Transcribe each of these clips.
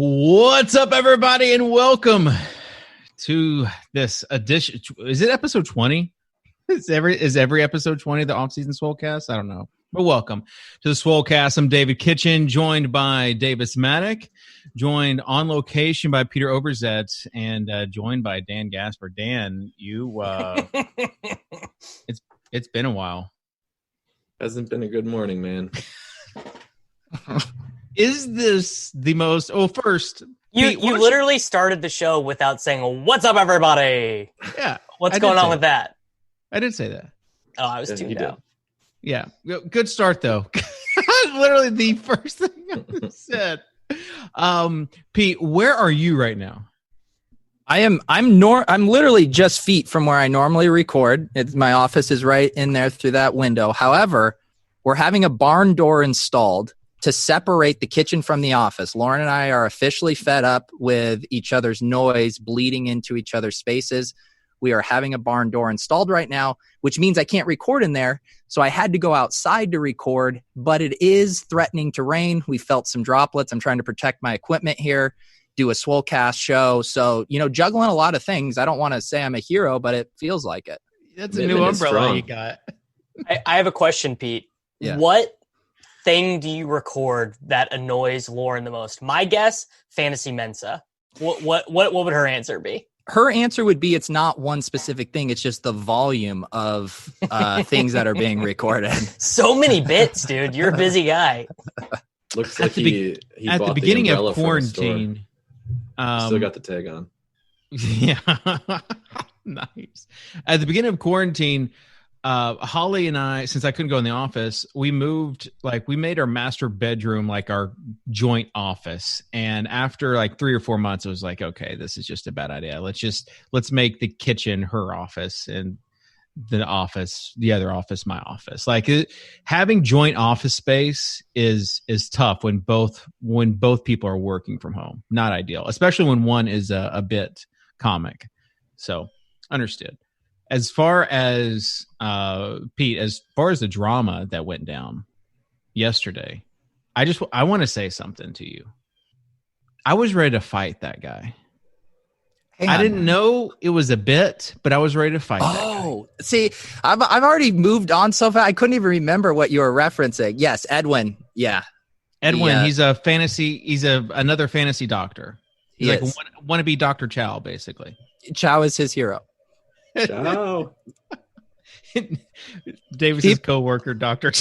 What's up, everybody, and welcome to this edition. Is it episode 20? Is every episode 20 the Offseason Swolecast? I don't know. But welcome to the Swolecast. I'm David Kitchen, joined by Davis Maddock, joined on location by Peter Oberzet, and joined by Dan Gasper. Dan, you it's been a while. Hasn't been a good morning, man. Is this the most? Oh, first, you literally started the show without saying, "What's up, everybody?" Yeah, what's going on with that? I did say that. Oh, I was tuned out. Yeah, good start though. Literally the first thing I said. Pete, where are you right now? I'm literally just feet from where I normally record. My office is right in there through that window. However, we're having a barn door installed to separate the kitchen from the office. Lauren and I are officially fed up with each other's noise bleeding into each other's spaces. We are having a barn door installed right now, which means I can't record in there. So I had to go outside to record, but it is threatening to rain. We felt some droplets. I'm trying to protect my equipment here, do a Swolecast show. So, juggling a lot of things. I don't want to say I'm a hero, but it feels like it. That's a new umbrella you got. I have a question, Pete. Yeah. What thing do you record that annoys Lauren the most? My guess, Fantasy Mensa. What would her answer be? Her answer would be it's not one specific thing. It's just the volume of things that are being recorded. So many bits, dude. You're a busy guy. Looks like he at bought the beginning the of quarantine. Still got the tag on. Yeah. Nice. At the beginning of quarantine, Holly and I, since I couldn't go in the office, we made our master bedroom like our joint office. And after like 3 or 4 months, it was like, okay, this is just a bad idea. Let's make the kitchen her office and the other office my office. Having joint office space is tough when both people are working from home. Not ideal, especially when one is a bit comic. So understood. As far as Pete, as far as the drama that went down yesterday, I want to say something to you. I was ready to fight that guy. I didn't know it was a bit, but I was ready to fight that guy. Oh, see, I've already moved on so fast. I couldn't even remember what you were referencing. Yes, Edwin. Yeah. Edwin, he's another fantasy doctor. He's like a wannabe Dr. Chow, basically. Chow is his hero. Ciao. Davis's co-worker, Dr.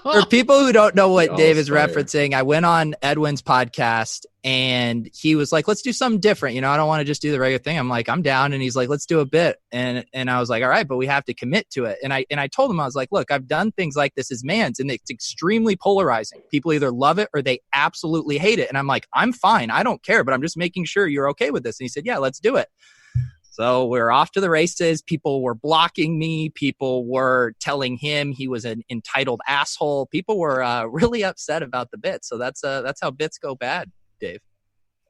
For people who don't know what Dave is fired. referencing, I went on Edwin's podcast and he was like, let's do something different. I don't want to just do the regular thing. I'm like, I'm down. And he's like, let's do a bit. And I was like, all right, but we have to commit to it. And I told him, I was like, look, I've done things like this as Mans and it's extremely polarizing. People either love it or they absolutely hate it. And I'm like, I'm fine. I don't care, but I'm just making sure you're okay with this. And he said, yeah, let's do it. So we're off to the races. People were blocking me. People were telling him he was an entitled asshole. People were really upset about the bits. So that's how bits go bad, Dave.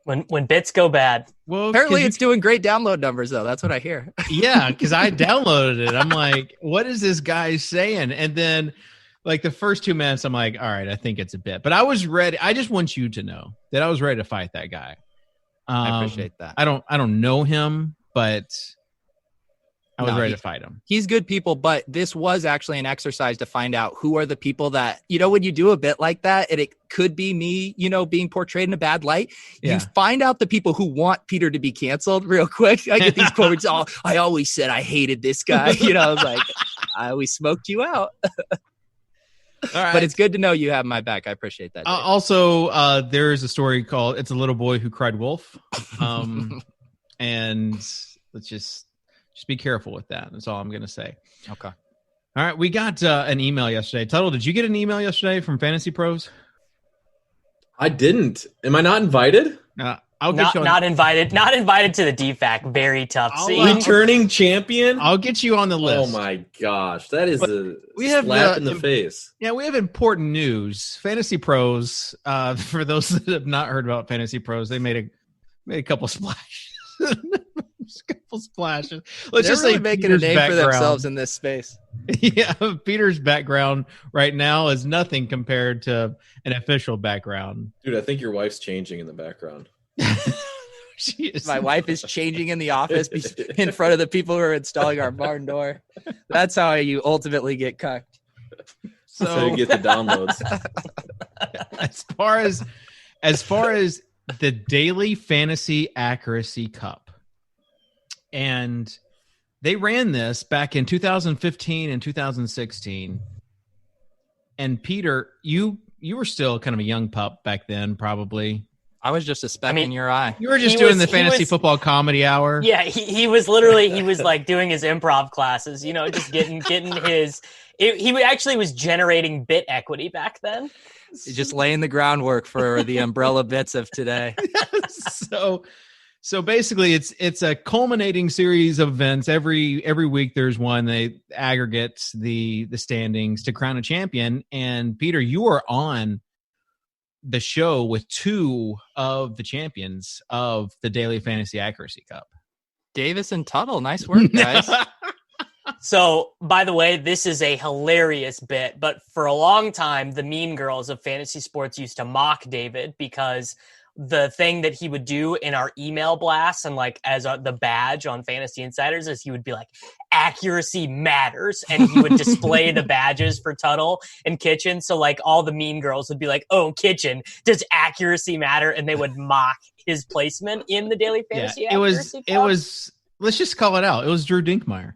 When bits go bad. Well, apparently it's doing great download numbers, though. That's what I hear. Yeah, because I downloaded it. I'm like, what is this guy saying? And then like the first 2 minutes, I'm like, all right, I think it's a bit. But I was ready. I just want you to know that I was ready to fight that guy. I appreciate that. I don't know him, but I was ready to fight him. He's good people, but this was actually an exercise to find out who are the people that, when you do a bit like that, and it could be me, being portrayed in a bad light, you find out the people who want Peter to be canceled real quick. I get these quotes, I always said I hated this guy. I was like, I always smoked you out. All right. But it's good to know you have my back. I appreciate that. Also, there is a story called It's a Little Boy Who Cried Wolf. And let's just be careful with that. That's all I'm going to say. Okay. All right. We got an email yesterday. Tuttle, did you get an email yesterday from Fantasy Pros? I didn't. Am I not invited? I'll get you on. Not invited to the DFAC. Very tough. Returning champion? I'll get you on the list. Oh my gosh. That is we have slap in the face. Yeah, we have important news. Fantasy Pros, for those that have not heard about Fantasy Pros, they made a couple splashes. Let's They're just really say making a name for themselves in this space. Yeah, Peter's background right now is nothing compared to an official background. Dude, I think your wife's changing in the background. She is. My wife is changing in the office in front of the people who are installing our barn door. That's how you ultimately get cucked. So you get the downloads. as far as the Daily Fantasy Accuracy Cup, and they ran this back in 2015 and 2016. And Peter, you were still kind of a young pup back then, probably. I was just a speck in your eye. You were just doing the fantasy football comedy hour. Yeah, he was like doing his improv classes, just getting his. He actually was generating bit equity back then. He's just laying the groundwork for the umbrella bits of today. So basically, it's a culminating series of events. Every week there's one. They aggregate the standings to crown a champion. And Peter, you are on the show with two of the champions of the Daily Fantasy Accuracy Cup. Davis and Tuttle. Nice work, guys. So, by the way, this is a hilarious bit, but for a long time, the mean girls of fantasy sports used to mock David because the thing that he would do in our email blasts and like as the badge on Fantasy Insiders is he would be like, accuracy matters. And he would display the badges for Tuttle and Kitchen. So like all the mean girls would be like, oh, Kitchen, does accuracy matter? And they would mock his placement in the Daily Fantasy Accuracy Cup. It was, let's just call it out. It was Drew Dinkmeyer.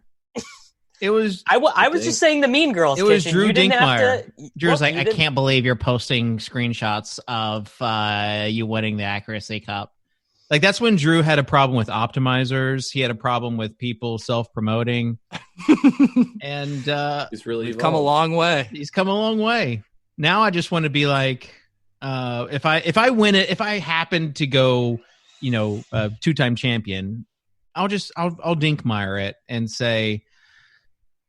It was. I was just saying the mean girls. It was Kitchen. Drew Dinkmeyer. Drew's like, I can't believe you're posting screenshots of you winning the Accuracy Cup. Like that's when Drew had a problem with optimizers. He had a problem with people self-promoting, and He's come a long way. He's come a long way. Now I just want to be like, if I win it, if I happen to go, two-time champion, I'll Dinkmeyer it and say.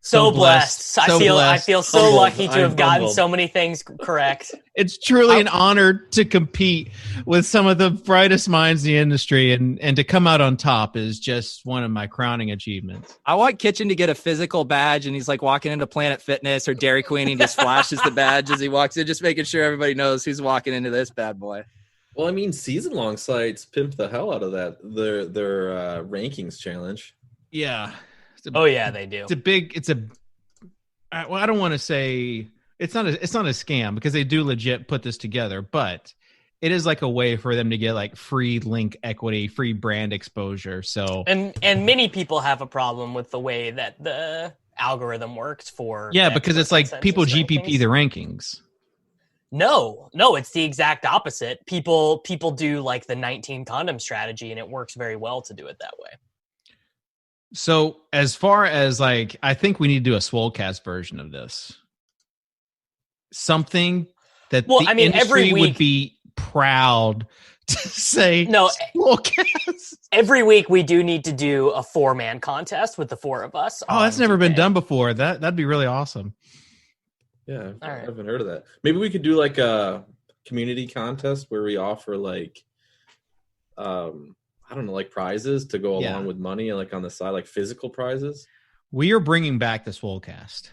So blessed. I feel so lucky to have gotten so many things correct. It's truly an honor to compete with some of the brightest minds in the industry, and to come out on top is just one of my crowning achievements. I want Kitchen to get a physical badge, and he's like walking into Planet Fitness or Dairy Queen, and he just flashes the badge as he walks in, just making sure everybody knows who's walking into this bad boy. Well, I mean, season-long sites pimp the hell out of that. Their rankings challenge. Yeah. Yeah, they do. I don't want to say it's not a scam because they do legit put this together, but it is like a way for them to get like free link equity, free brand exposure. So and many people have a problem with the way that the algorithm works for. Yeah, because it's like people GPP the rankings. No, it's the exact opposite. People do like the 19 condom strategy, and it works very well to do it that way. So as far as like, I think we need to do a Swolecast version of this. Something that industry every week, would be proud to say. No, Swolecast. Every week we do need to do a 4-man contest with the 4 of us. Oh, that's never been done before. That'd be really awesome. Yeah, I haven't heard of that. Maybe we could do like a community contest where we offer like, I don't know, like prizes to go along with money and like on the side, like physical prizes. We are bringing back the Swolecast.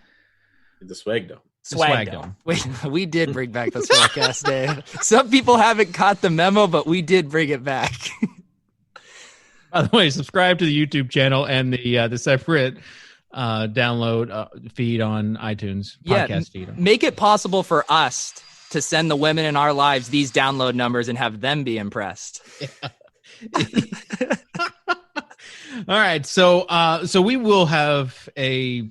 The Swag Dome. Swag Dome. We did bring back the Swolecast, Dave. Some people haven't caught the memo, but we did bring it back. By the way, subscribe to the YouTube channel and the separate download feed on iTunes, podcast feed. Make it possible for us to send the women in our lives these download numbers and have them be impressed. Yeah. All right, so we will have the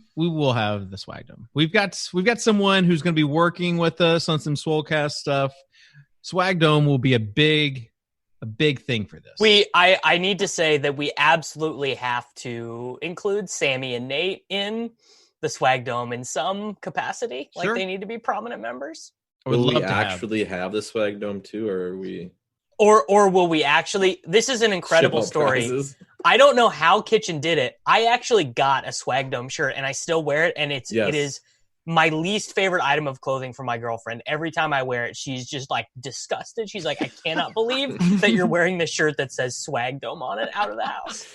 Swag Dome. We've got someone who's going to be working with us on some Swolecast stuff. Swag Dome will be a big thing for this. I need to say that we absolutely have to include Sammy and Nate in the Swag Dome in some capacity. Like they need to be prominent members. Will we actually have the Swag Dome too, or are we? Or will we actually? This is an incredible story. Prizes. I don't know how Kitchen did it. I actually got a Swag Dome shirt, and I still wear it. And it is my least favorite item of clothing for my girlfriend. Every time I wear it, she's just like disgusted. She's like, I cannot believe that you're wearing this shirt that says Swag Dome on it out of the house.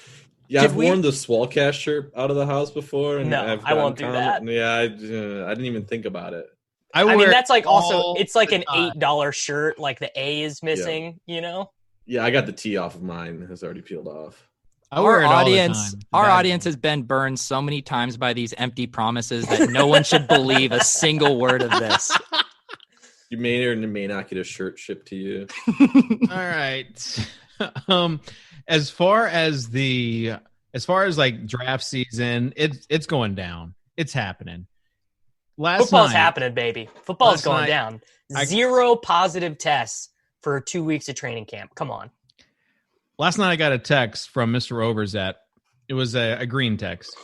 Yeah, I've worn the Swolecast shirt out of the house before, and I won't do that. Yeah, I didn't even think about it. I mean, that's like also it's like an $8 shirt. Like the A is missing. You know. Yeah, I got the T off of mine. It's already peeled off. Our audience has been burned so many times by these empty promises that no one should believe a single word of this. You may or may not get a shirt shipped to you. All right. As far as like draft season, it's going down. It's happening. Football's happening, baby. Football's going down. 0 positive tests for 2 weeks of training camp. Come on. Last night I got a text from Mr. Overzet. It was a green text.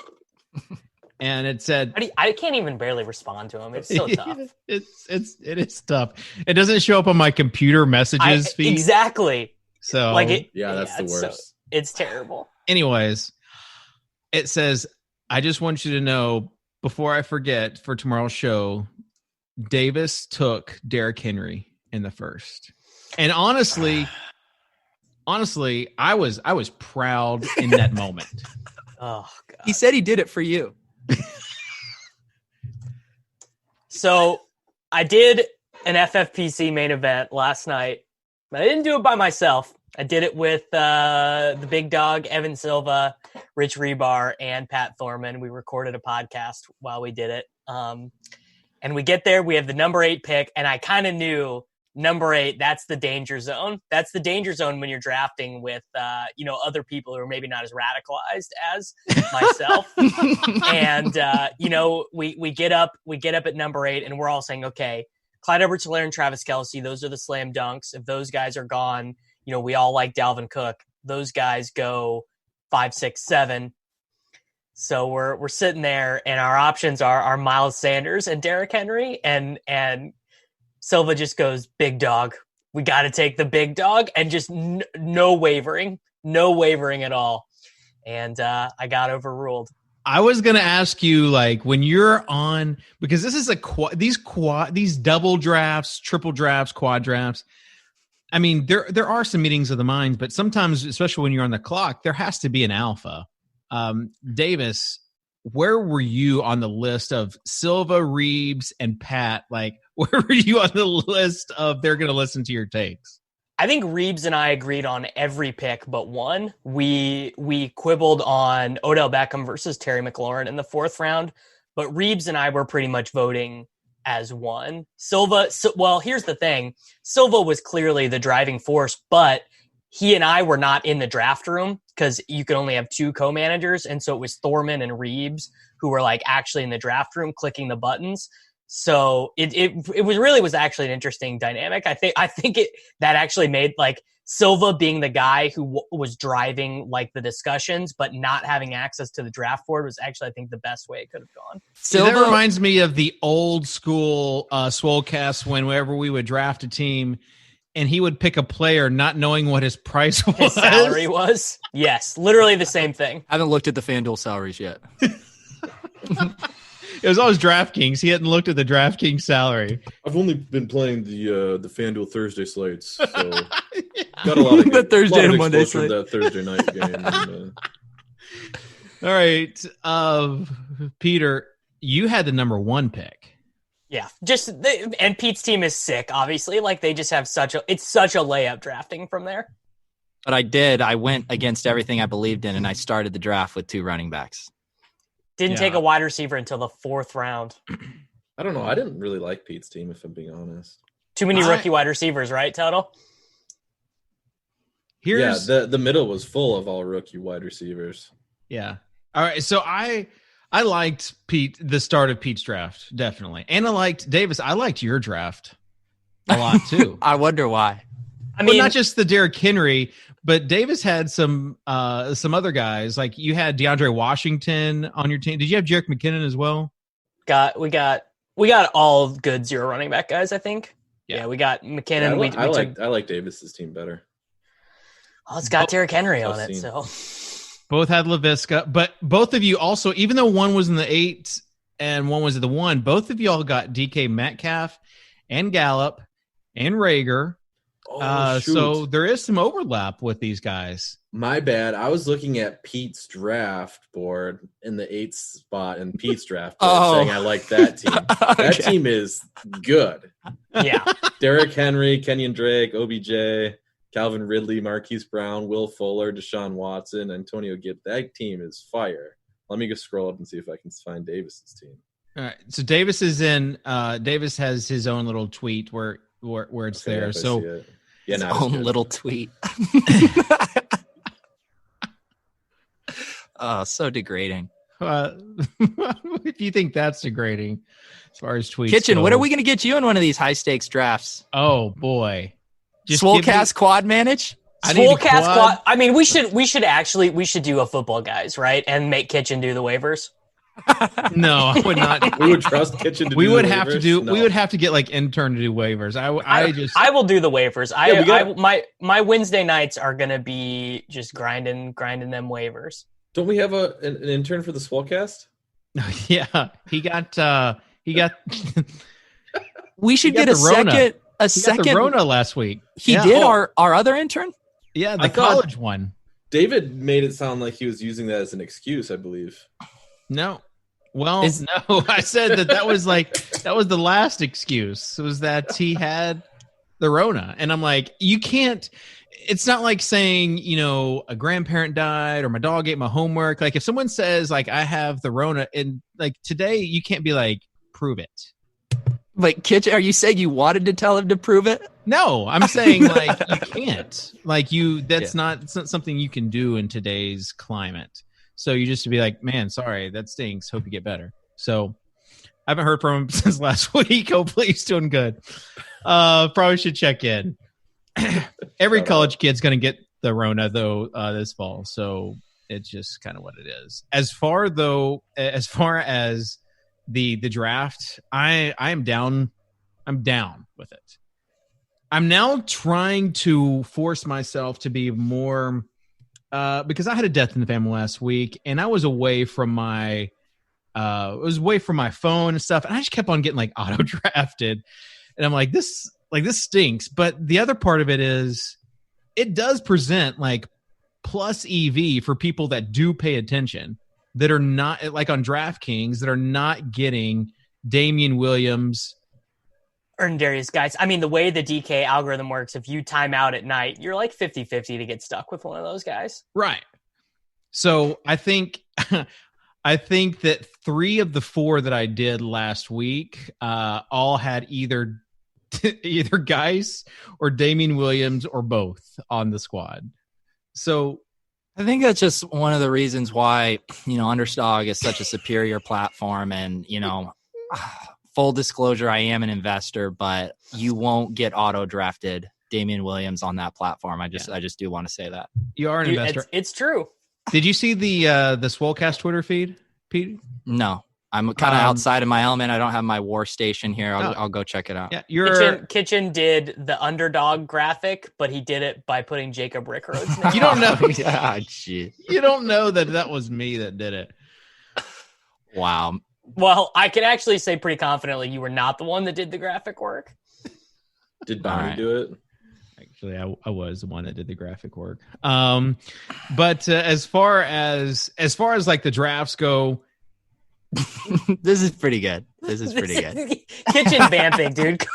And it said, I can't even barely respond to him. It's so tough. It is tough. It doesn't show up on my computer messages feed. Exactly. So that's the worst. It's terrible. Anyways, it says, I just want you to know before I forget for tomorrow's show, Davis took Derrick Henry in the first. And honestly, I was proud in that moment. Oh God. He said he did it for you. So I did an FFPC main event last night, but I didn't do it by myself. I did it with the big dog, Evan Silva, Rich Rebar, and Pat Thorman. We recorded a podcast while we did it. And we get there, we have the number 8 pick, and I kind of knew number 8, that's the danger zone. That's the danger zone when you're drafting with, other people who are maybe not as radicalized as myself. And, we get up at number 8 and we're all saying, okay, Clyde Edwards-Helaire and Travis Kelce, those are the slam dunks. If those guys are gone, we all like Dalvin Cook. Those guys go 5, 6, 7. So we're sitting there and our options are Miles Sanders and Derrick Henry and Silva just goes, big dog. We got to take the big dog, and just no wavering at all. And I got overruled. I was going to ask you, like, when you're on, because this is these double drafts, triple drafts, quad drafts. I mean, there are some meetings of the minds, but sometimes, especially when you're on the clock, there has to be an alpha. Davis, where were you on the list of Silva, Reeves, and Pat? Like, where were you on the list of they're going to listen to your takes? I think Reeves and I agreed on every pick but one. We quibbled on Odell Beckham versus Terry McLaurin in the 4th round, but Reeves and I were pretty much voting as one. Silva, well, here's the thing. Silva was clearly the driving force, but he and I were not in the draft room because you could only have 2 co-managers. And so it was Thorman and Reeves who were like actually in the draft room clicking the buttons. So it was actually an interesting dynamic. I think that actually made like Silva being the guy who was driving like the discussions, but not having access to the draft board was actually, I think, the best way it could have gone. Silva, that reminds me of the old school Swolecast whenever we would draft a team and he would pick a player not knowing what his price was. His salary was. Yes, literally the same thing. I haven't looked at the FanDuel salaries yet. It was always DraftKings. He hadn't looked at the DraftKings salary. I've only been playing the FanDuel Thursday slates, so got a lot of the Thursday and Monday slate. That Thursday night game. All right, Peter, you had the number 1 pick. Yeah, and Pete's team is sick. Obviously, like they just have such a layup drafting from there. But I went against everything I believed in, and I started the draft with 2 running backs. Didn't take a wide receiver until the 4th round. I don't know. I didn't really like Pete's team, if I'm being honest. Too many rookie wide receivers, right, Total? The middle was full of all rookie wide receivers. Yeah. All right. So I liked the start of Pete's draft, definitely. And I liked Davis. I liked your draft a lot too. I wonder why. I mean, not just the Derrick Henry, but Davis had some other guys. Like you had DeAndre Washington on your team. Did you have Jerick McKinnon as well? We got all good 0 running back guys, I think. Yeah, we got McKinnon. I like Davis's team better. Well, it's got Derrick Henry on it, so both had LaVisca, but both of you also, even though one was in the 8 and one was at the 1, both of you all got DK Metcalf and Gallup and Rager. So there is some overlap with these guys. My bad. I was looking at Pete's draft board in the 8th spot in Pete's draft board saying I like that team. Okay. That team is good. Yeah. Derrick Henry, Kenyon Drake, OBJ, Calvin Ridley, Marquise Brown, Will Fuller, Deshaun Watson, Antonio Gibbs. That team is fire. Let me go scroll up and see if I can find Davis's team. All right. So Davis is in. Davis has his own little tweet where it's there. So yeah, his own little tweet. Oh, so degrading. If you think that's degrading, as far as tweets Kitchen, go. when are we going to get you in one of these high stakes drafts? Oh boy, Swolecast quad manage. Swolecast quad. I mean, we should do a football guys, right? And make Kitchen do the waivers. No, I would not. We would trust Kitchen to we do would the have waivers? to do. No. We would have to get like intern to do waivers. I will do the waivers. My Wednesday nights are gonna be just grinding them waivers. Don't we have an intern for the Swolecast? Yeah, he got. We should get a second. Got the Rona last week. He did our other intern. Yeah, the college one. David made it sound like he was using that as an excuse, I believe. No. Well, no. I said that was the last excuse, was that he had the Rona. And I'm like, you can't, it's not like saying, a grandparent died or my dog ate my homework. Like if someone says like, I have the Rona, and like today you can't be like, prove it. Like, Kitchen, are you saying you wanted to tell him to prove it? No, I'm saying like you can't. Like that's not something you can do in today's climate. So you just to be like, man, sorry, that stinks. Hope you get better. So I haven't heard from him since last week. Hopefully he's doing good. Probably should check in. Every college kid's going to get the Rona though this fall. So it's just kind of what it is. As far as the draft, I am down. I'm down with it. I'm now trying to force myself to be more because I had a death in the family last week and I was away from my phone and stuff, and I just kept on getting like auto drafted, and I'm like, this stinks. But the other part of it is it does present like plus EV for people that do pay attention, that are not like on DraftKings, that are not getting Damian Williams or Darius guys. I mean, the way the DK algorithm works, if you time out at night, you're like 50-50 to get stuck with one of those guys. Right. So I think that 3 of the 4 that I did last week all had either Geis or Damian Williams or both on the squad. So I think that's just one of the reasons why, Underdog is such a superior platform. And, full disclosure, I am an investor, but you won't get auto drafted Damian Williams on that platform. I just do want to say that. You are an investor. It's true. Did you see the Swolecast Twitter feed, Pete? No, I'm kind of outside of my element. I don't have my war station here. I'll go check it out. Yeah, Kitchen did the Underdog graphic, but he did it by putting Jacob Rickroad's name. You don't know. You don't know that was me that did it. Wow. Well, I can actually say pretty confidently you were not the one that did the graphic work. Did Bonnie do it? Actually, I was the one that did the graphic work. But as far as like the drafts go, this is pretty good. Kitchen vamping, dude.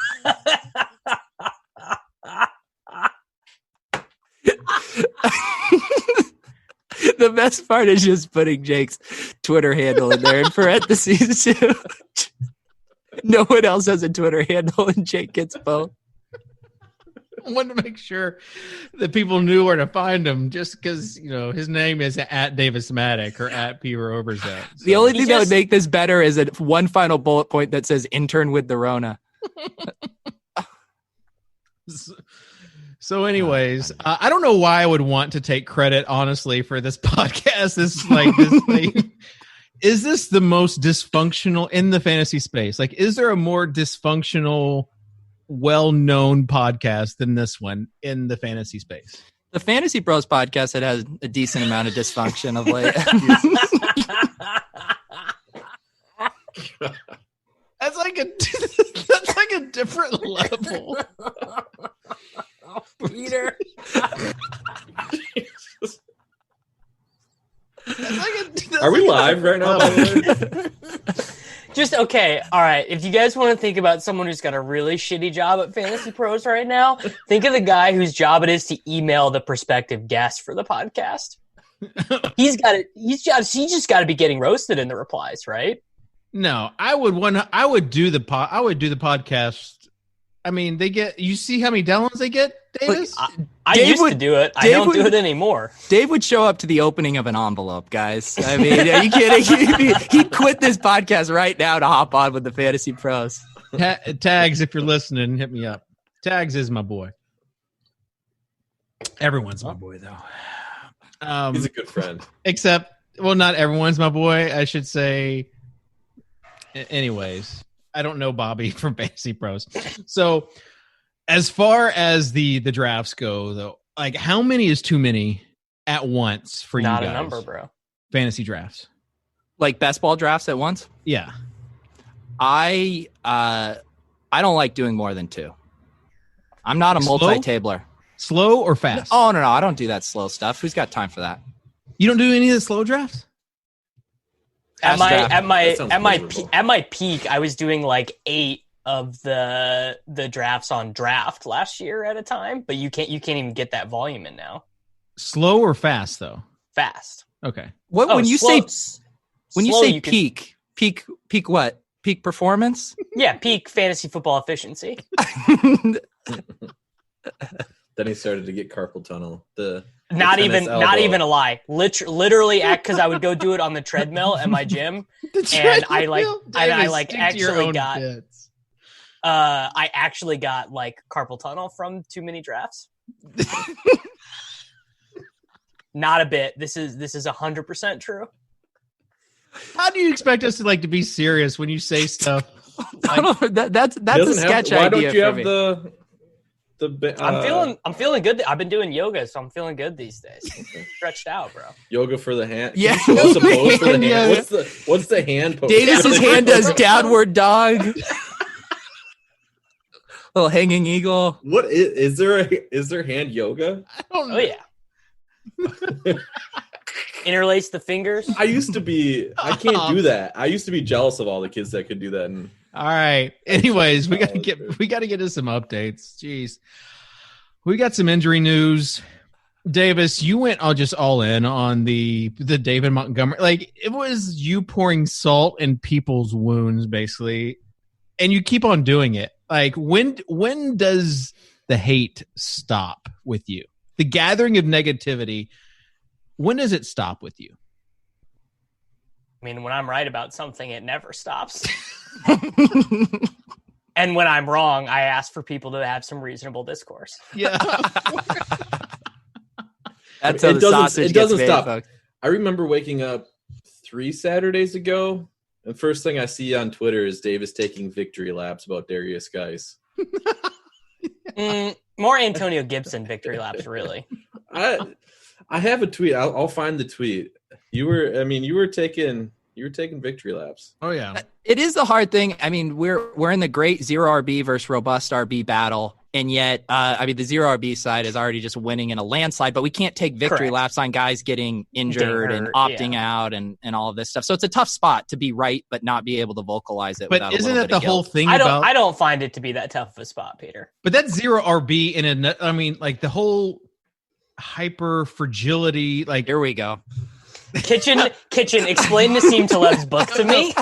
The best part is just putting Jake's Twitter handle in there in parentheses too. No one else has a Twitter handle, and Jake gets both. I wanted to make sure that people knew where to find him, just because his name is at Davis Maddock or at P. Roverzet. So. The only thing that would make this better is one final bullet point that says "intern with the Rona." So anyways, I don't know why I would want to take credit, honestly, for this podcast. This thing. Is this the most dysfunctional in the fantasy space? Like, is there a more dysfunctional, well-known podcast than this one in the fantasy space? The Fantasy Bros podcast that has a decent amount of dysfunction of late. That's like a different level. Are we live right now? By the way? Just okay. All right. If you guys want to think about someone who's got a really shitty job at Fantasy Pros right now, think of the guy whose job it is to email the prospective guest for the podcast. He just got to be getting roasted in the replies, right? No, I would do the podcast. I mean, you see how many downloads they get, Davis? I used to do it. I don't do it anymore. Dave would show up to the opening of an envelope, guys. I mean, are you kidding? He'd quit this podcast right now to hop on with the Fantasy Pros. Tags, if you're listening, hit me up. Tags is my boy. Everyone's my boy, though. He's a good friend. Except, well, not everyone's my boy. I should say. Anyways, I don't know Bobby from Fantasy Pros. So, as far as the drafts go, though, like how many is too many at once for you guys? Not a number, bro. Fantasy drafts, like best ball drafts at once. Yeah, I don't like doing more than two. I'm not a multi-tabler. Slow or fast? Oh no, I don't do that slow stuff. Who's got time for that? You don't do any of the slow drafts? At my peak, I was doing like 8 of the drafts on draft last year at a time, but you can't even get that volume in now. Slow or fast though? Fast. Okay. When you say peak what? Peak performance? Yeah, peak fantasy football efficiency. Then he started to get carpal tunnel. Not even a lie. Literally, because I would go do it on the treadmill at my gym, and I actually got like carpal tunnel from too many drafts. Not a bit. This is 100% true. How do you expect us to be serious when you say stuff? That's a sketch idea. Why don't you have me. I'm feeling good. I've been doing yoga, so I'm feeling good these days. Stretched out, bro. Yoga for the hand. Yeah. Can you show us a pose for the hand? What's the hand pose? Davis's hand does downward dog. Little hanging eagle. What is there hand yoga? I don't know. Oh yeah. Interlace the fingers. I can't do that. I used to be jealous of all the kids that could do that. And all right. Anyways, we got to get to some updates. Jeez. We got some injury news. Davis, you went all in on the David Montgomery. Like, it was you pouring salt in people's wounds, basically. And you keep on doing it. Like, when does the hate stop with you? The gathering of negativity, when does it stop with you? I mean, when I'm right about something, it never stops. And when I'm wrong, I ask for people to have some reasonable discourse. Yeah. That's how it doesn't stop. Folks. I remember waking up 3 Saturdays ago, and first thing I see on Twitter is Davis taking victory laps about Darius Geis. More Antonio Gibson victory laps, really. I have a tweet. I'll find the tweet. You were taking victory laps. Oh yeah. It is the hard thing. I mean, we're in the great zero RB versus robust RB battle, and yet, the zero RB side is already just winning in a landslide. But we can't take victory laps on guys getting injured and opting out and all of this stuff. So it's a tough spot to be right, but not be able to vocalize it. But isn't it the whole thing? I don't find it to be that tough of a spot, Peter. But that's zero RB the whole hyper fragility. Like, here we go. Kitchen, explain Nassim Taleb's book to me.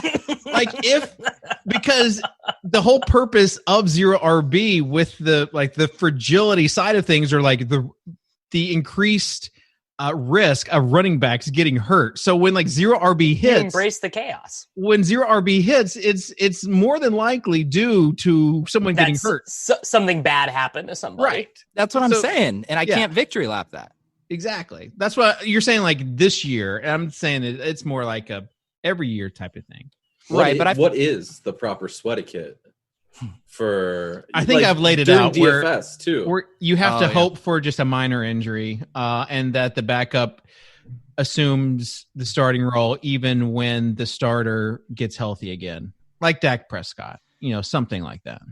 Because the whole purpose of zero RB with the fragility side of things are like the increased risk of running backs getting hurt. So when zero RB hits, embrace the chaos. When zero RB hits, it's more than likely due to someone getting hurt. Something bad happened to somebody. Right. That's what I'm saying, and I can't victory lap that. Exactly. That's what you're saying. This year, and I'm saying it's more like a every year type of thing. What is the proper sweat kit for? I think I've laid it out DFS where you have to hope for just a minor injury, and that the backup assumes the starting role even when the starter gets healthy again, like Dak Prescott. Something like that.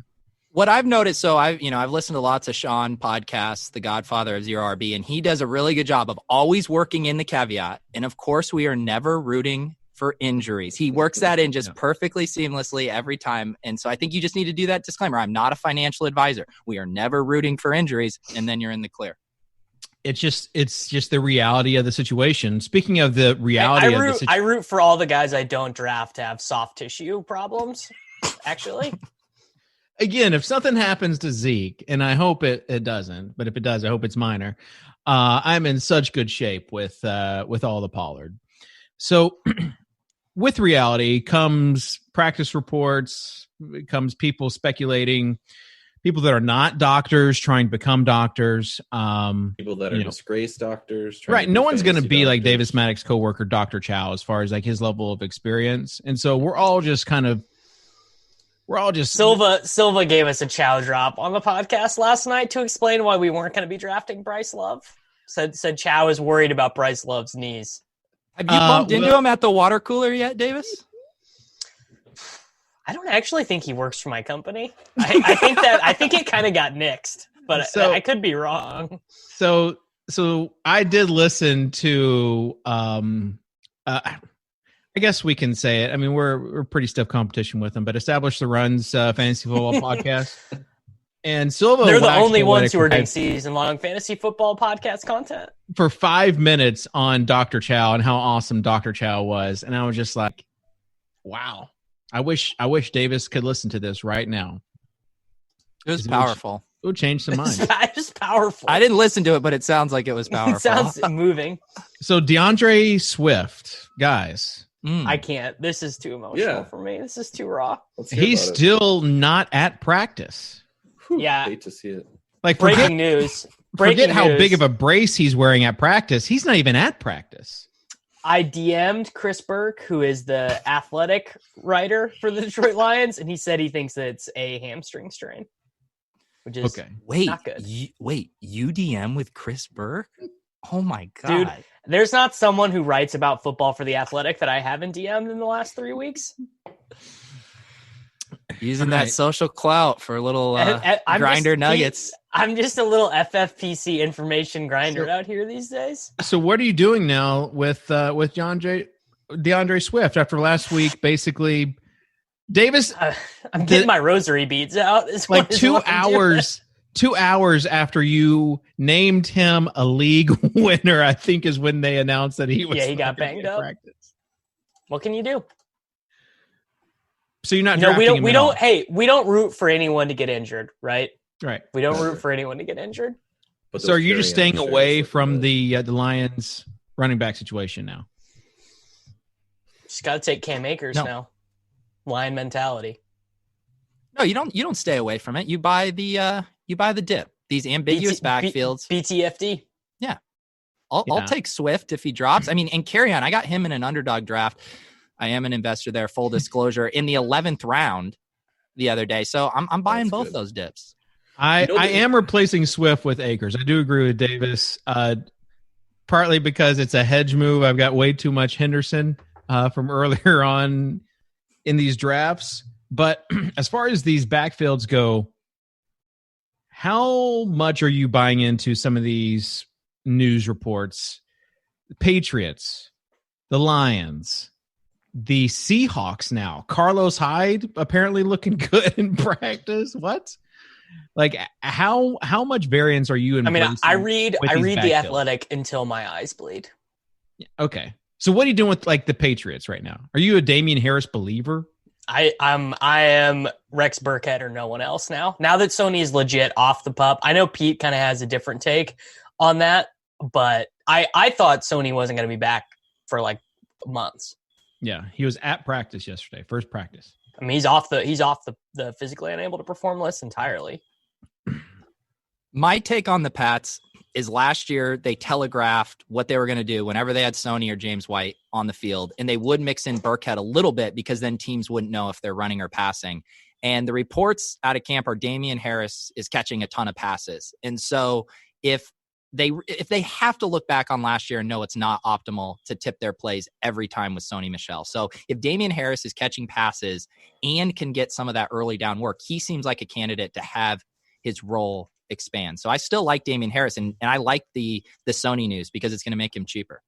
What I've noticed, so I've listened to lots of Sean podcasts, the Godfather of Zero RB, and he does a really good job of always working in the caveat. And of course, we are never rooting for injuries. He works that in just perfectly seamlessly every time. And so I think you just need to do that disclaimer. I'm not a financial advisor. We are never rooting for injuries, and then you're in the clear. It's just the reality of the situation. Speaking of the reality of the situation, I root for all the guys I don't draft to have soft tissue problems. Actually. Again, if something happens to Zeke, and I hope it doesn't, but if it does, I hope it's minor. I'm in such good shape with all the Pollard. So with reality comes practice reports, comes people speculating, people that are not doctors trying to become doctors. People that are disgraced doctors. Right. No one's going to be like Davis Maddox's coworker, Dr. Chow, as far as like his level of experience. And so we're all just Silva gave us a chow drop on the podcast last night to explain why we weren't going to be drafting Bryce Love. Said Chow is worried about Bryce Love's knees. Have you bumped into him at the water cooler yet, Davis? I don't actually think he works for my company. I think it kind of got nixed, but I could be wrong. So I did listen to I guess we can say it. I mean, we're pretty stiff competition with them, but Establish the Runs fantasy football podcast. And Silva, they're the only ones who are doing season-long fantasy football podcast content for 5 minutes on Dr. Chow and how awesome Dr. Chow was. And I was just like, wow, I wish Davis could listen to this right now. It was powerful. It would change some minds. It was powerful. I didn't listen to it, but it sounds like it was powerful. It sounds moving. So DeAndre Swift, guys. I can't. This is too emotional for me. This is too raw. He's still not at practice. Yeah. Hate to see it. Like breaking news. Forget how big of a brace he's wearing at practice. He's not even at practice. I DM'd Chris Burke, who is the athletic writer for the Detroit Lions, and he said he thinks that it's a hamstring strain, which is not good. You DM with Chris Burke? Oh my God. Dude, there's not someone who writes about football for The Athletic that I haven't DM'd in the last 3 weeks. Using that social clout for a little grinder nuggets. I'm just a little FFPC information grinder out here these days. So what are you doing now with DeAndre Swift after last week? Basically, Davis, I'm getting my rosary beads out. Like 2 hours. 2 hours after you named him a league winner, I think is when they announced that he was. Yeah, he got banged up. Practice. What can you do? So you're not drafting him. We don't root for anyone to get injured, right? Right. We don't root for anyone to get injured. So are you just staying away from the Lions running back situation now? Just got to take Cam Akers now. Lion mentality. No, you don't stay away from it. You buy the dip. These ambiguous backfields. BTFD. Yeah. I'll take Swift if he drops. I mean, and Kerryon, I got him in an underdog draft. I am an investor there, full disclosure, in the 11th round the other day. So I'm buying both those dips. I am replacing Swift with Akers. I do agree with Davis, partly because it's a hedge move. I've got way too much Henderson from earlier on in these drafts. But as far as these backfields go, how much are you buying into some of these news reports? The Patriots, the Lions, the Seahawks now. Carlos Hyde apparently looking good in practice. What? Like how much variance are you in? I mean, I read The Athletic until my eyes bleed. Okay. So what are you doing with like the Patriots right now? Are you a Damian Harris believer? I am Rex Burkhead or no one else now. Now that Sony's legit off the pup. I know Pete kind of has a different take on that, but I thought Sony wasn't going to be back for like months. Yeah, he was at practice yesterday, first practice. I mean, he's off the physically unable to perform list entirely. My take on the Pats is last year they telegraphed what they were going to do whenever they had Sony or James White on the field, and they would mix in Burkhead a little bit because then teams wouldn't know if they're running or passing. And the reports out of camp are Damian Harris is catching a ton of passes. And so if if they have to look back on last year and know it's not optimal to tip their plays every time with Sony Michel. So if Damian Harris is catching passes and can get some of that early down work, he seems like a candidate to have his role expand. So I still like Damian Harris, and I like the Sony news because it's going to make him cheaper.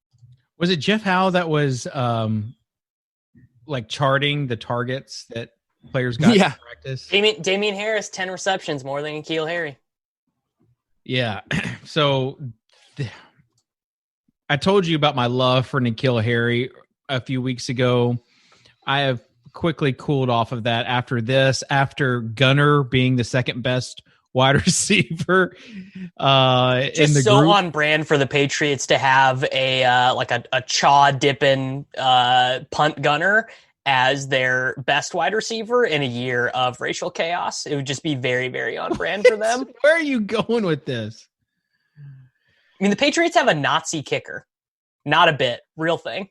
Was it Jeff Howe that was like charting the targets that players got in practice? Damian Harris, 10 receptions, more than N'Keal Harry. Yeah. So I told you about my love for N'Keal Harry a few weeks ago. I have quickly cooled off of that after Gunner being the second best wide receiver Just in the so group. On brand for the Patriots to have a chaw dipping punt gunner as their best wide receiver in a year of racial chaos. It would just be very, very on brand for them. Where are you going with this? I mean, the Patriots have a Nazi kicker. Not a bit. Real thing.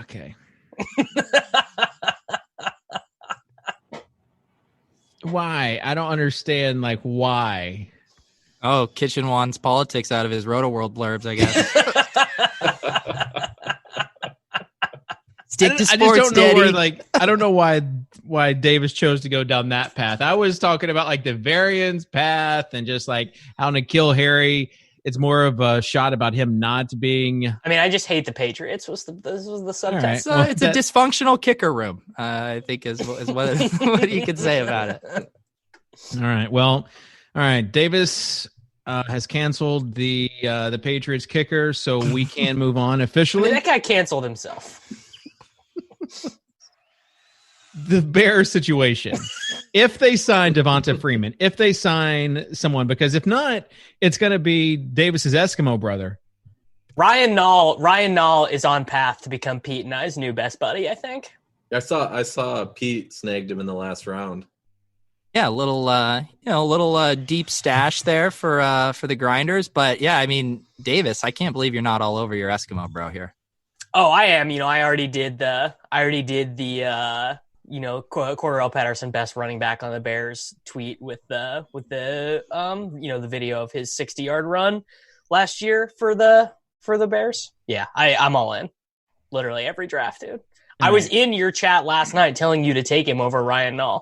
Okay. Why? I don't understand, like, why? Oh, Kitchen wants politics out of his Roto World blurbs, I guess. Stick to sports, I just don't know Daddy. I don't know why Davis chose to go down that path. I was talking about like the variance path and just like how N'Keal Harry. It's more of a shot about him not being. I mean, I just hate the Patriots. This was the subtext. Right. So it's a dysfunctional kicker room, I think is what you could say about it. All right. Well, all right. Davis has canceled the Patriots kicker, so we can move on officially. I mean, that guy canceled himself. The Bears situation. If they sign Devonta Freeman, if they sign someone, because if not, it's going to be Davis's Eskimo brother. Ryan Nall is on path to become Pete and I's new best buddy, I think. I saw Pete snagged him in the last round. Yeah, a little deep stash there for the Grinders, but yeah, I mean, Davis, I can't believe you're not all over your Eskimo bro here. Oh, I am. I already did the Cordell Patterson best running back on the Bears tweet with the the video of his 60-yard run last year for the Bears. Yeah, I'm all in. Literally every draft, dude. I was in your chat last night telling you to take him over Ryan Nall.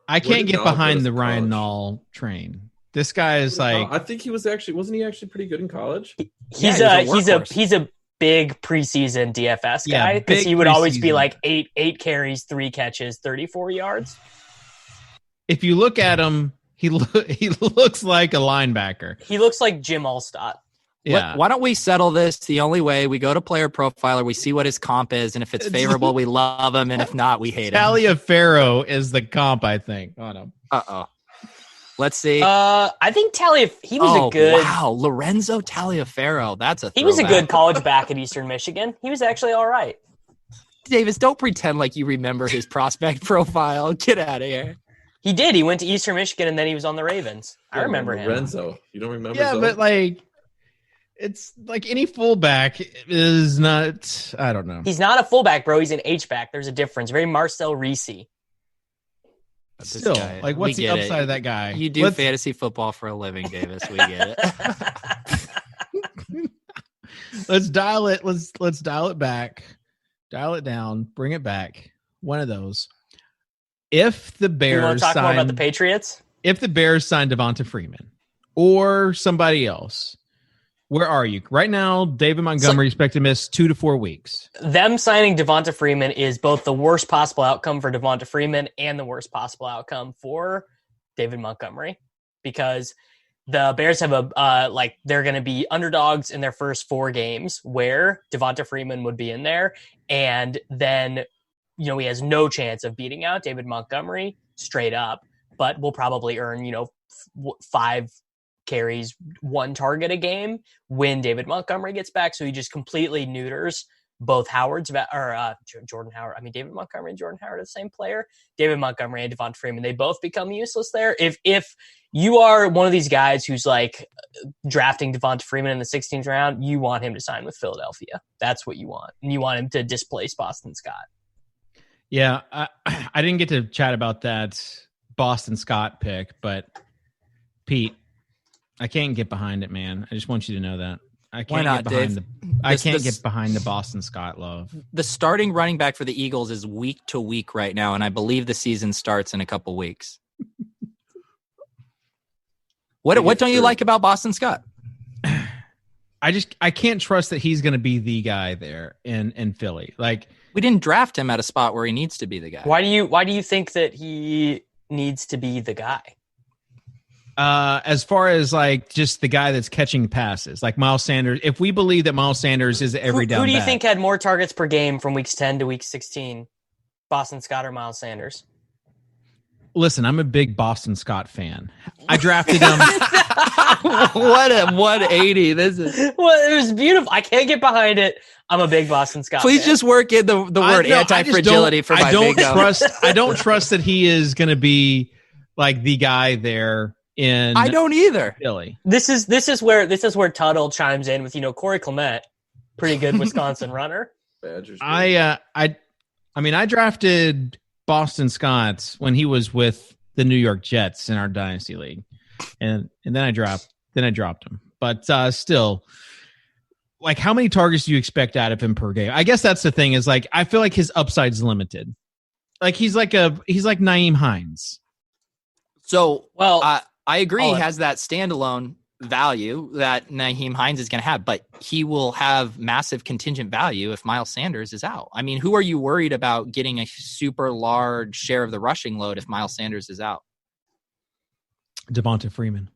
I can't get behind the Ryan Nall train. This guy is like, I think wasn't he actually pretty good in college? He's a big preseason DFS guy because he would always be like eight carries, 3 catches, 34 yards. If you look at him, he looks like a linebacker. He looks like Jim Allstott. Yeah. Why don't we settle this the only way? We go to Player Profiler, we see what his comp is, and if it's favorable, we love him, and if not, we hate him. Taliaferro is the comp, I think, on him. Uh-oh. Let's see. I think he was a good. Wow, Lorenzo Taliaferro. That's a. He was a good college back at Eastern Michigan. He was actually all right. Davis, don't pretend like you remember his prospect profile. Get out of here. He did. He went to Eastern Michigan and then he was on the Ravens. I remember him. Lorenzo. You don't remember? Yeah, but like, it's like any fullback is not. I don't know. He's not a fullback, bro. He's an H-back. There's a difference. Very Marcel Reese. Still, like, what's the upside of that guy? You do fantasy football for a living, Davis. We get it. Let's dial it. Let's dial it back. Dial it down. Bring it back. One of those. If the Bears you want to talk more about the Patriots? If the Bears sign Devonta Freeman or somebody else, where are you right now? David Montgomery expected to miss 2 to 4 weeks. Them signing Devonta Freeman is both the worst possible outcome for Devonta Freeman and the worst possible outcome for David Montgomery, because the Bears have they're going to be underdogs in their first 4 games where Devonta Freeman would be in there, and then he has no chance of beating out David Montgomery straight up, but will probably earn 5 carries, 1 target a game when David Montgomery gets back. So he just completely neuters both Jordan Howard. I mean, David Montgomery and Jordan Howard are the same player. David Montgomery and Devonta Freeman, they both become useless there. If you are one of these guys who's like drafting Devonta Freeman in the 16th round, you want him to sign with Philadelphia. That's what you want. And you want him to displace Boston Scott. Yeah, I didn't get to chat about that Boston Scott pick, but Pete, I can't get behind it, man. I just want you to know that. I can't Why not, get behind Dave? I can't get behind the Boston Scott love. The starting running back for the Eagles is week to week right now, and I believe the season starts in a couple weeks. What don't you like about Boston Scott? I can't trust that he's going to be the guy there in Philly. Like, we didn't draft him at a spot where he needs to be the guy. Why do you think that he needs to be the guy? As far as like just the guy that's catching passes, like Miles Sanders, if we believe that Miles Sanders is every down who do you back, think had more targets per game from weeks 10 to week 16? Boston Scott or Miles Sanders? Listen, I'm a big Boston Scott fan. I drafted him. What a 180 this is. Well, it was beautiful. I can't get behind it. I'm a big Boston Scott Please fan. just work in the word anti-fragility for my big go. I don't trust that he is going to be like the guy there in I don't either. Philly. This is where Tuttle chimes in with, Corey Clement, pretty good Wisconsin runner. Badgers. I drafted Boston Scott when he was with the New York Jets in our dynasty league, and then I dropped him. But still, like, how many targets do you expect out of him per game? I guess that's the thing. Is like, I feel like his upside's limited. Like he's like Nyheim Hines. So, well, I agree. He has that standalone value that Nyheim Hines is going to have, but he will have massive contingent value if Miles Sanders is out. I mean, who are you worried about getting a super large share of the rushing load if Miles Sanders is out? Devonta Freeman.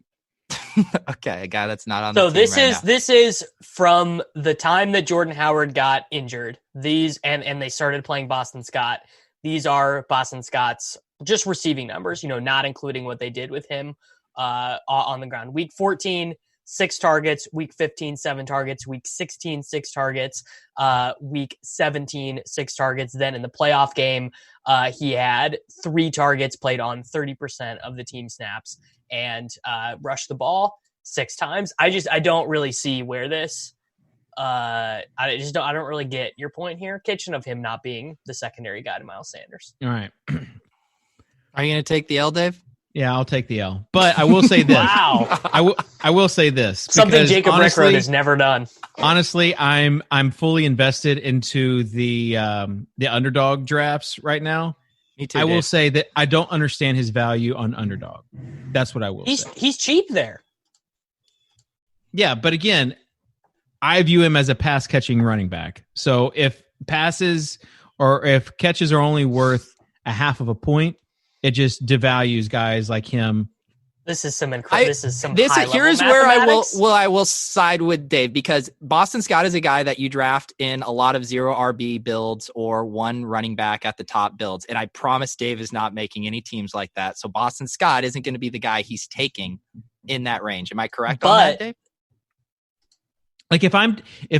Okay, a guy that's not on so the team this is from the time that Jordan Howard got injured. These and they started playing Boston Scott. These are Boston Scott's just receiving numbers, not including what they did with him on the ground. Week 14, 6 targets. Week 15, 7 targets. Week 16, 6 targets. Week 17, 6 targets. Then in the playoff game, he had 3 targets, played on 30% of the team snaps, and rushed the ball 6 times. I don't really see where this. I don't really get your point here, Kitchen, of him not being the secondary guy to Miles Sanders. All right. Are you going to take the L, Dave? Yeah, I'll take the L. But I will say this. Wow. I will say this. Something Jacob Rickroad has never done. Honestly, I'm fully invested into the underdog drafts right now. Me too. I will say that I don't understand his value on underdog. That's what I will say. He's cheap there. Yeah, but again, I view him as a pass catching running back. So if passes or if catches are only worth a half of a point, it just devalues guys like him. This is some incredible. Here's where I will side with Dave, because Boston Scott is a guy that you draft in a lot of 0 RB builds or 1 running back at the top builds, and I promise Dave is not making any teams like that. So Boston Scott isn't going to be the guy he's taking in that range. Am I correct on that, Dave? Like if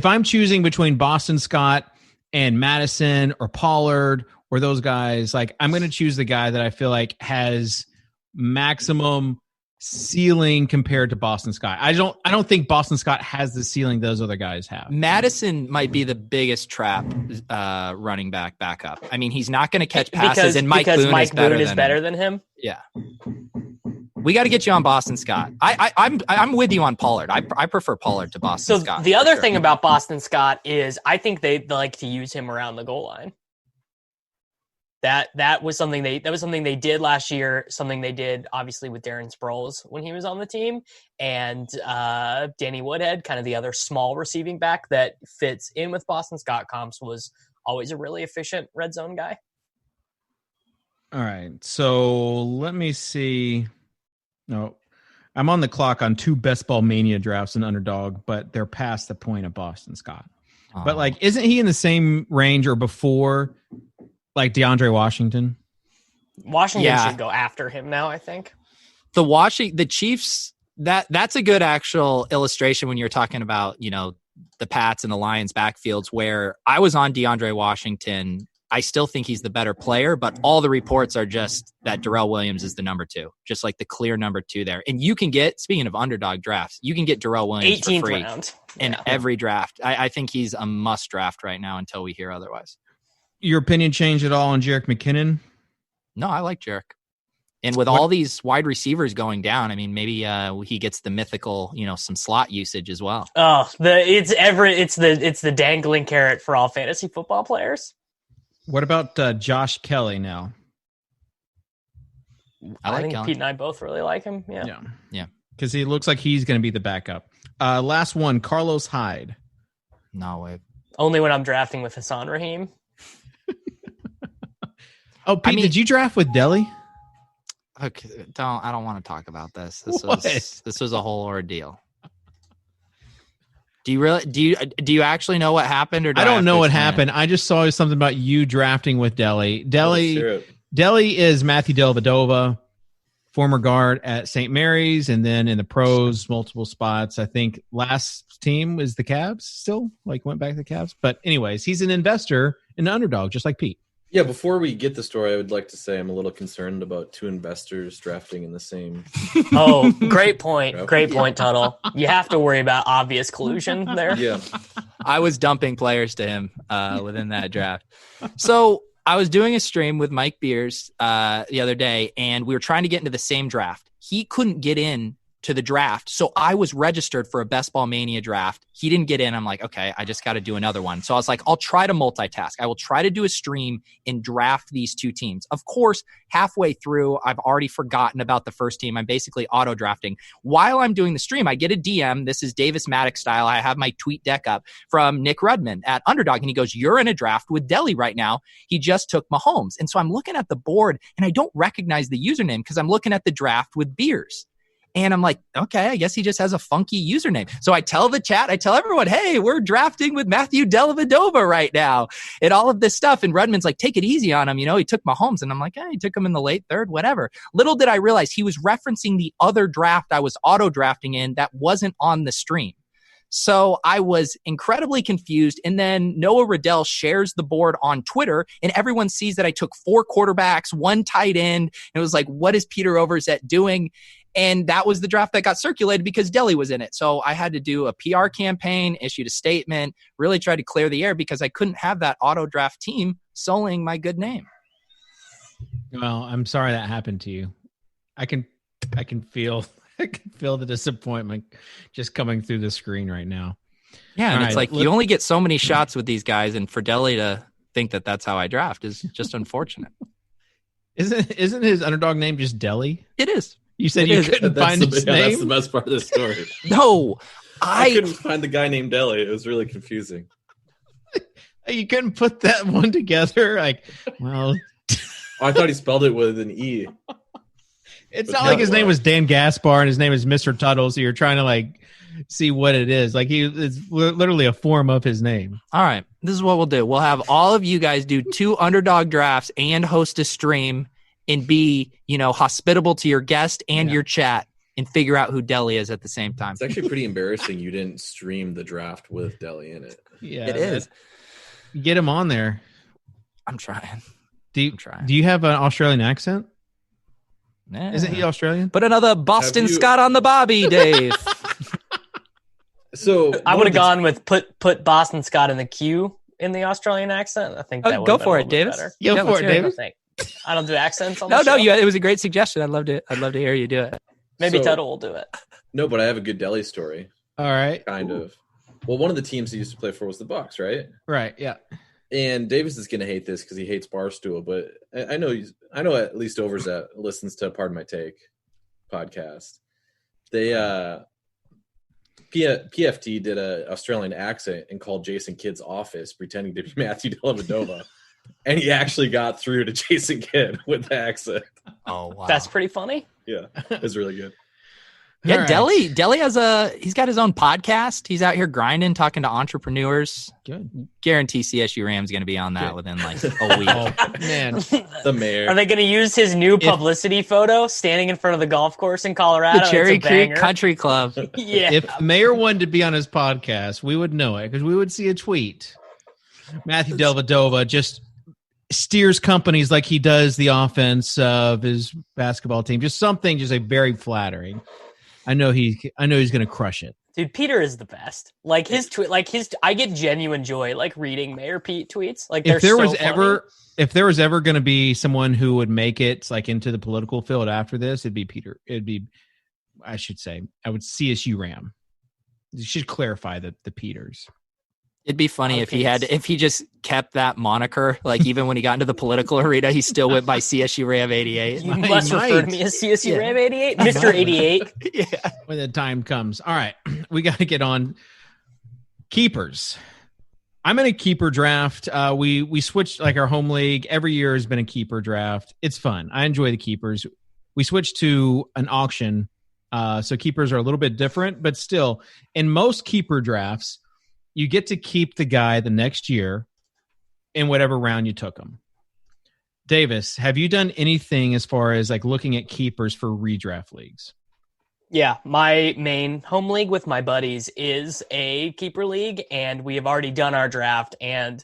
I'm choosing between Boston Scott and Madison or Pollard or those guys, like I'm going to choose the guy that I feel like has maximum ceiling compared to Boston Scott. I don't think Boston Scott has the ceiling those other guys have. Madison might be the biggest trap running back backup. I mean, he's not going to catch passes, and Mike Boone is better than him. Yeah. We got to get you on Boston Scott. I'm with you on Pollard. I prefer Pollard to Boston Scott. So the other thing about Boston Scott is I think they like to use him around the goal line. That was something they did last year, something they did obviously with Darren Sproles when he was on the team, and Danny Woodhead, kind of the other small receiving back that fits in with Boston Scott comps, was always a really efficient red zone guy. All right, so let me see. No, I'm on the clock on 2 Best Ball Mania drafts in underdog, but they're past the point of Boston Scott. Oh. But like, isn't he in the same range or before, like DeAndre Washington? Washington should go after him now, I think. The Chiefs, that's a good actual illustration when you're talking about, the Pats and the Lions backfields, where I was on DeAndre Washington. I still think he's the better player, but all the reports are just that Darrell Williams is the number 2, just like the clear number 2 there. And you can get, speaking of underdog drafts, you can get Darrell Williams for free in every draft. I think he's a must draft right now until we hear otherwise. Your opinion changed at all on Jerick McKinnon? No, I like Jerick. And with all these wide receivers going down, I mean, maybe he gets the mythical, some slot usage as well. Oh, it's the dangling carrot for all fantasy football players. What about Josh Kelly now? I think Pete and I both really like him. Yeah. Because he looks like he's going to be the backup. Last one, Carlos Hyde. No way. Only when I'm drafting with Hassan Rahim. Oh, Pete, did you draft with Delhi? Okay, I don't want to talk about this. This was a whole ordeal. Do you actually know what happened, or I don't know what happened. I just saw something about you drafting with Delhi. Delhi is Matthew Dellavedova, former guard at St. Mary's, and then in the pros, multiple spots. I think last team was the Cavs still, went back to the Cavs. But anyways, he's an investor in the underdog, just like Pete. Yeah, before we get the story, I would like to say I'm a little concerned about two investors drafting in the same. Oh, great point. Great point, Tuttle. You have to worry about obvious collusion there. Yeah. I was dumping players to him within that draft. So I was doing a stream with Mike Beers the other day, and we were trying to get into the same draft. He couldn't get in to the draft, so I was registered for a Best Ball Mania draft. He didn't get in. I'm like, okay, I just got to do another one. So I was like, I'll try to multitask. I will try to do a stream and draft these two teams. Of course, halfway through, I've already forgotten about the first team. I'm basically auto drafting. While I'm doing the stream, I get a DM. This is Davis Maddox style. I have my tweet deck up from Nick Rudman at Underdog, and he goes, "You're in a draft with Delhi right now. He just took Mahomes." And so I'm looking at the board, and I don't recognize the username because I'm looking at the draft with Beers. And I'm like, okay, I guess he just has a funky username. So I tell the chat, I tell everyone, hey, we're drafting with Matthew Dellavedova right now and all of this stuff. And Rudman's like, take it easy on him. He took Mahomes. And I'm like, he took him in the late third, whatever. Little did I realize he was referencing the other draft I was auto drafting in that wasn't on the stream. So I was incredibly confused. And then Noah Riddell shares the board on Twitter, and everyone sees that I took 4 quarterbacks, 1 tight end. And it was like, what is Peter Overzet doing? And that was the draft that got circulated because Delhi was in it. So I had to do a PR campaign, issued a statement, really tried to clear the air because I couldn't have that auto draft team sullying my good name. Well, I'm sorry that happened to you. I can feel the disappointment just coming through the screen right now. Yeah, and it's like you only get so many shots with these guys, and for Delhi to think that that's how I draft is just unfortunate. Isn't his underdog name just Delhi? It is. You said you couldn't find his name? That's the best part of the story. No, I couldn't find the guy named Delhi. It was really confusing. You couldn't put that one together? I thought he spelled it with an E. It's not like his name was Dan Gaspar and his name is Mr. Tuttle, so you're trying to see what it is. It's literally a form of his name. All right, this is what we'll do. We'll have all of you guys do 2 underdog drafts and host a stream and be, hospitable to your guest and your chat and figure out who Delhi is at the same time. It's actually pretty embarrassing you didn't stream the draft with Delhi in it. Yeah, it is. Get him on there. I'm trying. Do you have an Australian accent? Nah. Isn't he Australian? Put another Boston Scott on the Bobby, Dave. So I would have gone with put Boston Scott in the queue in the Australian accent. I think that would go for it, Davis. Go for it, Davis. I don't do accents on the show. No, it was a great suggestion. I'd love to hear you do it. Maybe Tuttle will do it. No, but I have a good Delhi story. All right. Kind of. Well, one of the teams he used to play for was the Bucks, right? Right, yeah. And Davis is going to hate this because he hates Barstool, but I know at least Overzet listens to Pardon My Take podcast. They PFT did a Australian accent and called Jason Kidd's office pretending to be Matthew Dellavedova. And he actually got through to Jason Kidd with the accent. Oh, wow. That's pretty funny. Yeah, it was really good. Yeah, right. Delhi he's got his own podcast. He's out here grinding, talking to entrepreneurs. Good. Guarantee CSU Rams going to be on that within a week. Oh, man. The mayor. Are they going to use his new publicity photo standing in front of the golf course in Colorado? The Cherry Creek Country Club. Yeah. If the mayor wanted to be on his podcast, we would know it because we would see a tweet. Matthew Dellavedova just steers companies like he does the offense of his basketball team. Just something, just very flattering. I know he's going to crush it. Dude, Peter is the best. Like his tweet, I get genuine joy like reading Mayor Pete tweets. Like If there so was funny. if there was ever going to be someone who would make it like into the political field after this, it'd be Peter. I would CSU Ram. You should clarify the Peters. It'd be funny if he just kept that moniker. Like even when he got into the political arena, he still went by CSU Ram 88. You must refer to me as CSU Ram 88, Mr. 88. Yeah. When the time comes. All right, we got to get on keepers. I'm in a keeper draft. We switched like our home league. Every year has been a keeper draft. It's fun. I enjoy the keepers. We switched to an auction. So keepers are a little bit different, but still in most keeper drafts, you get to keep the guy the next year in whatever round you took him. Davis, have you done anything as far as like looking at keepers for redraft leagues? Yeah, my main home league with my buddies is a keeper league, and we have already done our draft, and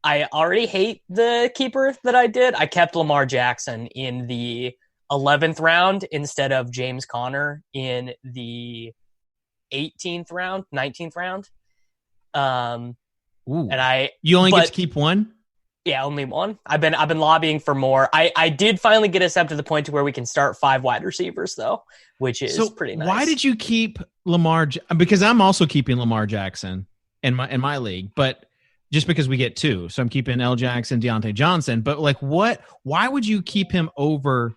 I already hate the keeper that I did. I kept Lamar Jackson in the 11th round instead of James Conner in the 18th round, 19th round. And you only get to keep one? Yeah, only one. I've been lobbying for more. I did finally get us up to the point to where we can start 5 wide receivers though, which is pretty nice. Why did you keep Lamar? Because I'm also keeping Lamar Jackson in my league, but just because we get 2, so I'm keeping L. Jackson, Deontay Johnson. But like, why would you keep him over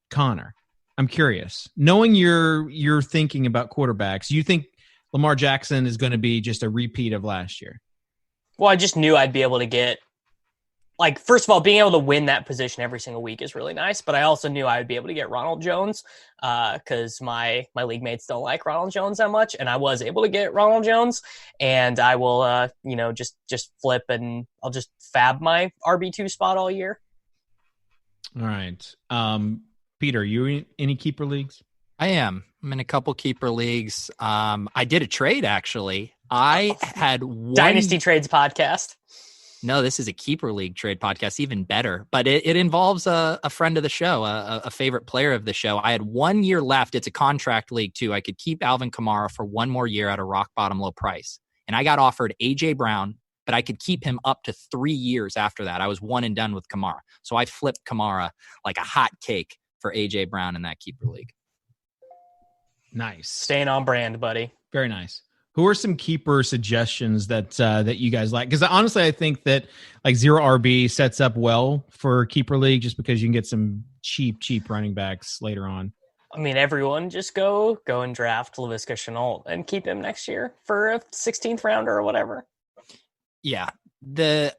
Connor? I'm curious. Knowing you're thinking about quarterbacks, you think Lamar Jackson is going to be just a repeat of last year? Well, I just knew I'd be able to get, like, first of all, being able to win that position every single week is really nice, but I also knew I would be able to get Ronald Jones because my league mates don't like Ronald Jones that much, and I was able to get Ronald Jones, and I will, just flip, and I'll just fab my RB2 spot all year. All right. Peter, you in any keeper leagues? I am. I'm in a couple keeper leagues. I did a trade, actually. I had one... Dynasty Trades podcast. No, this is a keeper league trade podcast, even better. But it involves a friend of the show, a favorite player of the show. I had 1 year left. It's a contract league, too. I could keep Alvin Kamara for 1 more year at a rock bottom low price. And I got offered A.J. Brown, but I could keep him up to 3 years after that. I was one and done with Kamara. So I flipped Kamara like a hot cake for A.J. Brown in that keeper league. Nice. Staying on brand, buddy. Very nice. Who are some keeper suggestions that you guys like? Because honestly, I think that like zero RB sets up well for keeper league just because you can get some cheap running backs later on. I mean, everyone just go and draft Laviska Shenault and keep him next year for a 16th rounder or whatever. Yeah.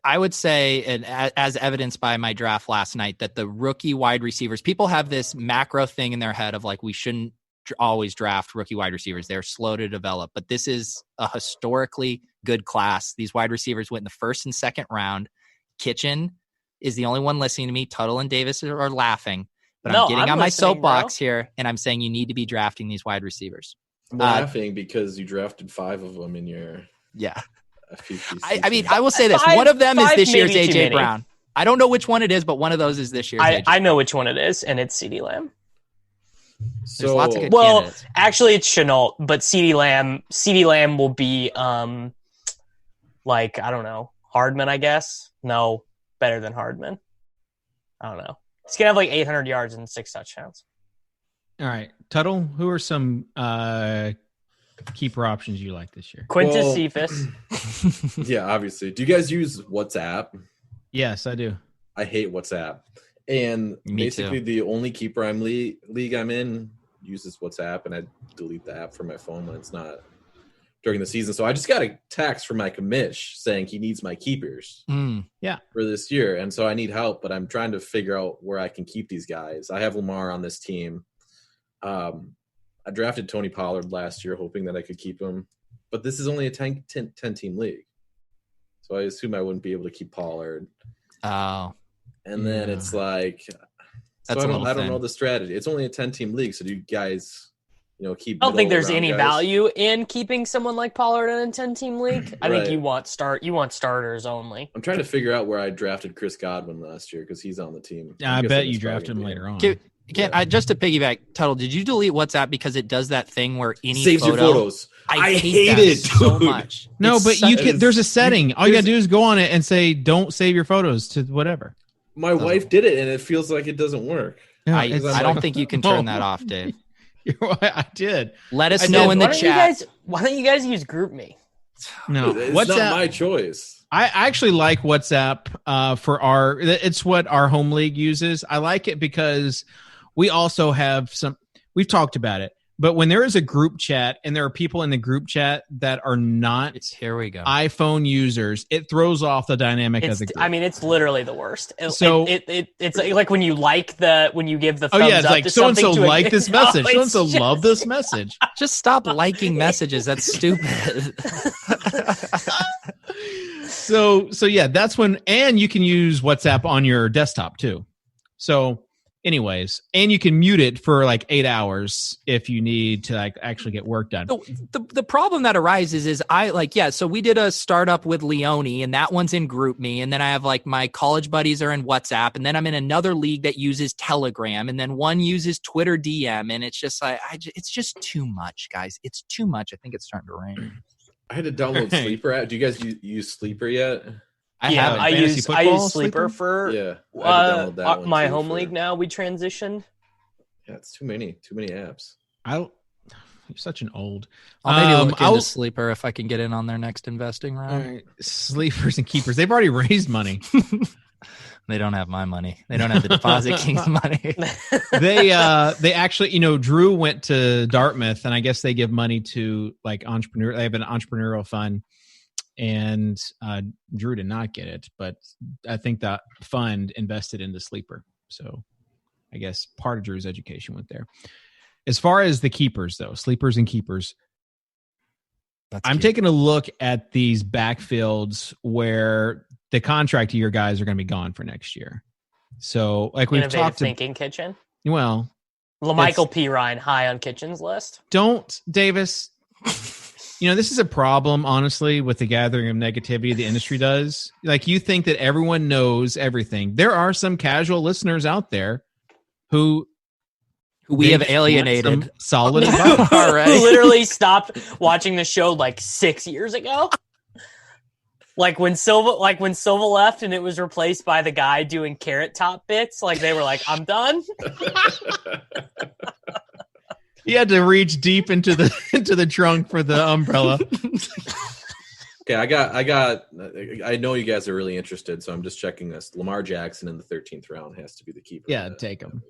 I would say, and as evidenced by my draft last night, that the rookie wide receivers, people have this macro thing in their head of like, we shouldn't always draft rookie wide receivers. They're slow to develop, but this is a historically good class. These wide receivers went in the 1st and 2nd round. Kitchen is the only one listening to me. Tuttle and Davis are laughing, but I'm getting on my soapbox here, and I'm saying you need to be drafting these wide receivers. I'm laughing because you drafted 5 of them in your FPP. I mean, I will say this. One of them is this year's A.J. Brown. I don't know which one it is, but one of those is this year's A.J. I know which one it is, and it's CeeDee Lamb. There's lots of good candidates. Actually, it's Shenault, but CeeDee Lamb will be, like, I don't know, Hardman, I guess. No, better than Hardman. I don't know. He's going to have like 800 yards and 6 touchdowns. All right. Tuttle, who are some keeper options you like this year? Quintus Cephas. Yeah, obviously. Do you guys use WhatsApp? Yes, I do. I hate WhatsApp. And basically the only keeper league I'm in uses WhatsApp, and I delete the app from my phone when it's not during the season. So I just got a text from my commish saying he needs my keepers for this year. And so I need help, but I'm trying to figure out where I can keep these guys. I have Lamar on this team. I drafted Tony Pollard last year, hoping that I could keep him. But this is only a 10-team league. So I assume I wouldn't be able to keep Pollard. Oh. And then it's like, I don't know the strategy. It's only a 10-team league, so do you guys, keep? I don't think there's any value in keeping someone like Pollard in a 10-team league. I think you want starters only. I'm trying to figure out where I drafted Chris Godwin last year because he's on the team. Yeah, I bet you drafted him later on. Just to piggyback, Tuttle, did you delete WhatsApp because it does that thing where any saves your photos? I hate it so much. No, but you can. There's a setting. All you gotta do is go on it and say, "Don't save your photos to whatever." My wife did it, and it feels like it doesn't work. Yeah, I don't think you can turn that off, Dave. I did. Let us know in the chat. Why don't you guys use GroupMe? No, it's WhatsApp, not my choice. I actually like WhatsApp for it's what our home league uses. I like it because we also have we've talked about it, but when there is a group chat and there are people in the group chat that are not iPhone users, it throws off the dynamic of the group. I mean, it's literally the worst. So it's like when you when you give the thumbs it's up like to so-and-so like this message. So-and-so love this message. Just stop liking messages. That's stupid. So yeah, that's when, and you can use WhatsApp on your desktop too. So anyways, and you can mute it for like 8 hours if you need to like actually get work done. The problem that arises is so we did a startup with Leone and that one's in GroupMe, and then I have like my college buddies are in WhatsApp, and then I'm in another league that uses Telegram, and then one uses Twitter DM, and it's just like it's just too much, guys. It's too much. I think it's starting to rain. I had to download Sleeper app. Do you guys use Sleeper yet? I use Sleeper for my home league now. We transitioned. Yeah, it's too many apps. You're such an old. I'll maybe look into Sleeper if I can get in on their next investing round. All right. Sleepers and keepers. They've already raised money. They don't have my money. They don't have the Deposit Kings money. They actually, Drew went to Dartmouth, and I guess they give money to like entrepreneur. They have an entrepreneurial fund, and Drew did not get it, but I think that fund invested into Sleeper. So I guess part of Drew's education went there. As far as the keepers, though, sleepers and keepers, I'm taking a look at these backfields where the contract year guys are going to be gone for next year. So, like we've talked thinking Kitchen. Well, LaMichael P. Ryan high on Kitchen's list. Don't, Davis. This is a problem, honestly, with the gathering of negativity the industry does. Like, you think that everyone knows everything. There are some casual listeners out there who we have alienated. Solid advice. Who literally stopped watching the show like 6 years ago. Like when Silva left and it was replaced by the guy doing Carrot Top bits, like they were like, "I'm done." He had to reach deep into the trunk for the umbrella. Okay, I know you guys are really interested, so I'm just checking this. Lamar Jackson in the 13th round has to be the keeper. Yeah, take him.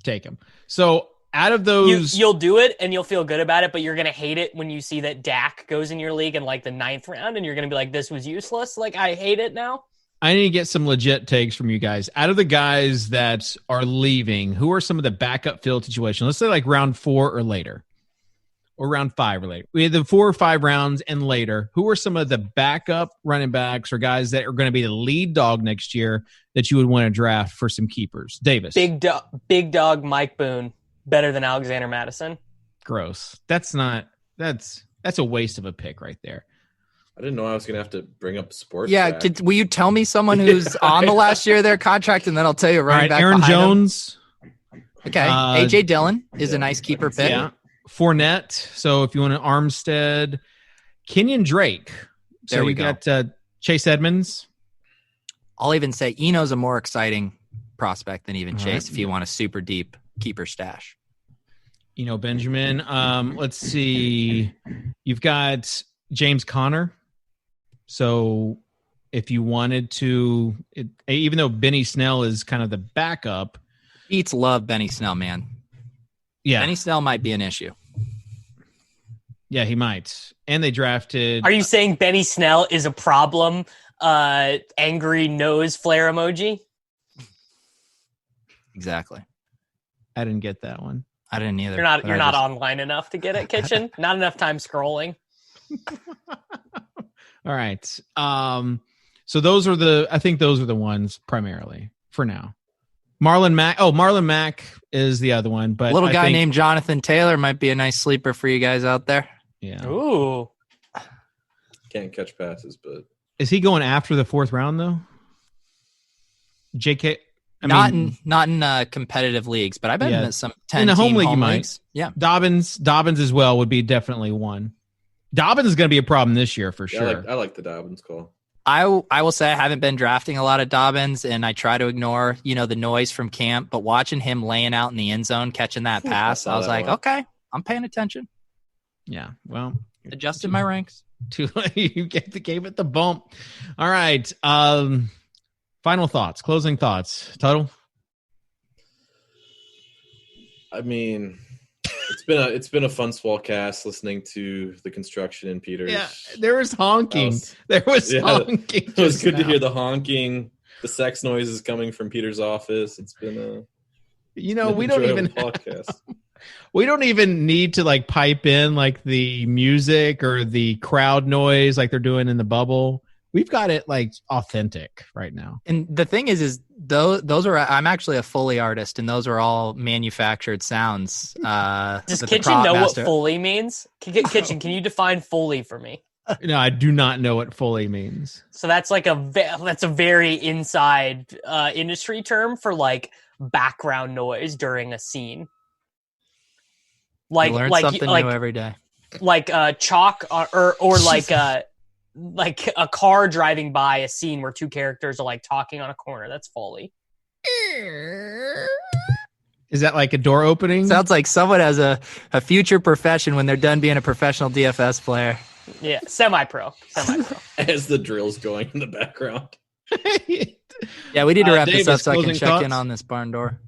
Take him. So out of those, you'll do it and you'll feel good about it, but you're gonna hate it when you see that Dak goes in your league in like the 9th round, and you're gonna be like, "This was useless." Like, I hate it now. I need to get some legit takes from you guys. Out of the guys that are leaving, who are some of the backup field situations? Let's say like round 4 or later, or round 5 or later. We had the 4 or 5 rounds and later. Who are some of the backup running backs or guys that are going to be the lead dog next year that you would want to draft for some keepers? Davis, big dog, Mike Boone. Better than Alexander Madison. Gross. That's a waste of a pick right there. I didn't know I was going to have to bring up sports. Yeah, will you tell me someone who's on the last year of their contract, and then I'll tell you running back Aaron Jones. Okay, AJ Dillon is a nice keeper pick. Yeah, Fournette. So if you want an Armstead, Kenyon Drake. So there we got Chase Edmonds. I'll even say Eno's a more exciting prospect than even Chase if you want a super deep keeper stash. Benjamin. Let's see. You've got James Conner. So if you wanted to, even though Benny Snell is kind of the backup. Beats love Benny Snell, man. Yeah. Benny Snell might be an issue. Yeah, he might. And they drafted. Are you saying Benny Snell is a problem? Angry nose flare emoji? Exactly. I didn't get that one. I didn't either. You're not online enough to get it, Kitchen. Not enough time scrolling. All right. So those are the ones primarily for now. Marlon Mack is the other one, but little guy named Jonathan Taylor might be a nice sleeper for you guys out there. Yeah. Ooh. Can't catch passes, but is he going after the 4th round though? JK. Not in competitive leagues, but I bet in some 10 in the home league leagues. Yeah, Dobbins as well would be definitely one. Dobbins is going to be a problem this year for sure. I like the Dobbins call. I will say I haven't been drafting a lot of Dobbins, and I try to ignore the noise from camp. But watching him laying out in the end zone, catching that pass, I was like, okay, I'm paying attention. Yeah, well, adjusted my ranks. You gave it the bump. All right. Final thoughts, closing thoughts. Tuttle? I mean, it's been a fun Swolecast listening to the construction in Peters. Yeah, there was honking. Honking. It was good to hear the honking. The sex noises coming from Peter's office. It's been a we don't even podcast. We don't even need to like pipe in like the music or the crowd noise like they're doing in the bubble. We've got it like authentic right now. And the thing is those are, I'm actually a Foley artist, and those are all manufactured sounds. Does Kitchen know what Foley means? Kitchen, can you define Foley for me? No, I do not know what Foley means. So that's like that's a very inside industry term for like background noise during a scene. Like something new every day. Like chalk or like a car driving by a scene where two characters are like talking on a corner. That's Foley. Is that like a door opening? Sounds like someone has a future profession when they're done being a professional DFS player. Yeah, semi-pro. As the drill's going in the background. Yeah, we need to wrap this up so I can check in on this barn door.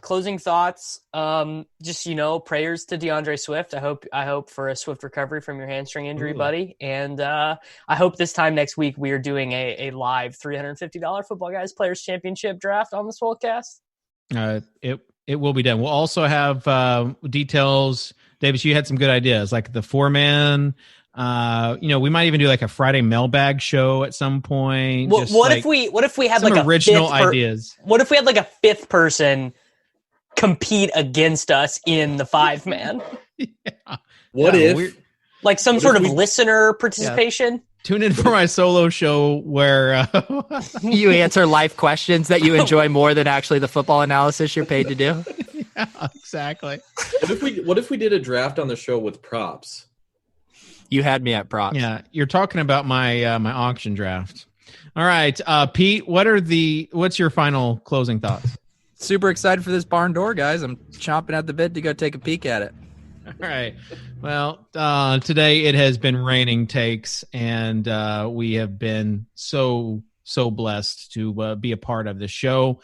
Closing thoughts. Just prayers to DeAndre Swift. I hope for a swift recovery from your hamstring injury, buddy. And I hope this time next week we are doing a live $350 Football Guys Players Championship draft on the Swolecast. It will be done. We'll also have details. Davis, you had some good ideas, like the 4-man. We might even do like a Friday mailbag show at some point. What if we had like original ideas? What if we had like a fifth person compete against us in the 5-man? Yeah. What if like some sort of listener participation? Yeah. Tune in for my solo show where you answer life questions that you enjoy more than actually the football analysis you're paid to do. Yeah, exactly. What if we did a draft on the show with props? You had me at props. Yeah, you're talking about my my auction draft. All right, Pete, what's your final closing thoughts? Super excited for this barn door, guys. I'm chomping at the bit to go take a peek at it. All right. Well, today it has been raining takes, and we have been so blessed to be a part of the show.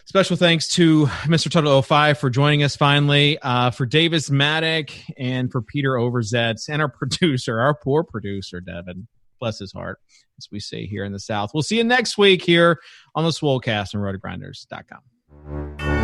Special thanks to Mr. Tuttle 05 for joining us finally, for Davis Maddock, and for Peter Overzet, and our poor producer, Devin. Bless his heart, as we say here in the South. We'll see you next week here on the Swolecast and rotogrinders.com.